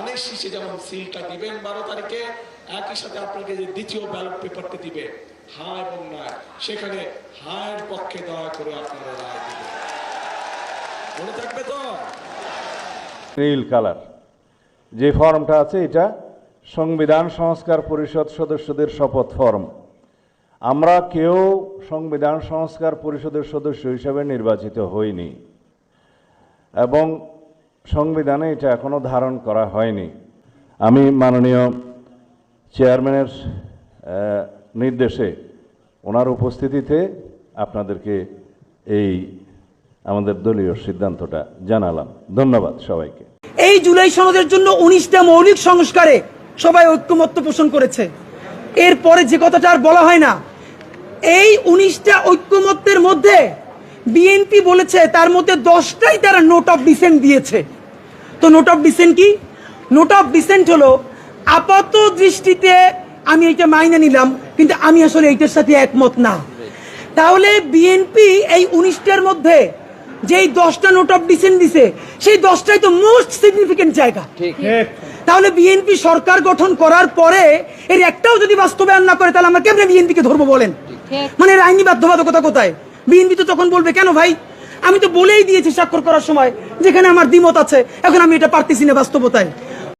ধানের শীষে যেমন সিলটা দিবেন 12 তারিখে, একই সাথে আপনাকে যে দ্বিতীয় ব্যালট পেপারটি দিবে হ্যাঁ এবং না, সেখানে হায়ের পক্ষে দয়া করে আপনারা রায় দিবেন। মনে থাকবে তো? নীল কালার যে ফর্মটা আছে এটা সংবিধান সংস্কার পরিষদ সদস্যদের শপথ ফর্ম। আমরা কেউ সংবিধান সংস্কার পরিষদের সদস্য হিসেবে নির্বাচিত হইনি এবং সংবিধানে এটা এখনো ধারণ করা হয়নি। আমি মাননীয় চেয়ারম্যানের নির্দেশে ওনার উপস্থিতিতে আপনাদেরকে এই আমাদের দলীয় সিদ্ধান্তটা জানালাম। ধন্যবাদ সবাইকে। এই জুলাই সনদের জন্য 19টা মৌলিক সংস্কারে সবাই ঐক্যমত্য পোষণ করেছে। এরপরে যে কথাটা আর বলা হয় না, এই 19টা ঐক্যমত্যের মধ্যে বিএনপি বলেছে তার মধ্যে 10টাই তারা নোট অফ ডিসেন্ট দিয়েছে। তো নোট অফ ডিসেন্ট কি? নোট অফ ডিসেন্ট হলো আপাত দৃষ্টিতে আমি এটা মাইনে নিলাম, কিন্তু আমি আসলে এইটার সাথে একমত না। তাহলে বিএনপি এই 19টার মধ্যে যেই 10টা নোট অফ ডিসেন্ট দিছে, সেই 10টাই তো মোস্ট সিগনিফিকেন্ট জায়গা। তাহলে বিএনপি সরকার গঠন করার পরে এর একটাও যদি বাস্তবায়ন না করে, তাহলে আমরা কেমনে বিএনপিকে ধরবো বলেন? মানে এর আইনি বাধ্যবাধকতা কোথায়? বিএনপি তো তখন বলবে, কেন ভাই, আমি তো বলেই দিয়েছি স্বাক্ষর করার সময় যেখানে আমার দ্বিমত আছে, এখন আমি এটা পারতেছি না বাস্তবতায়।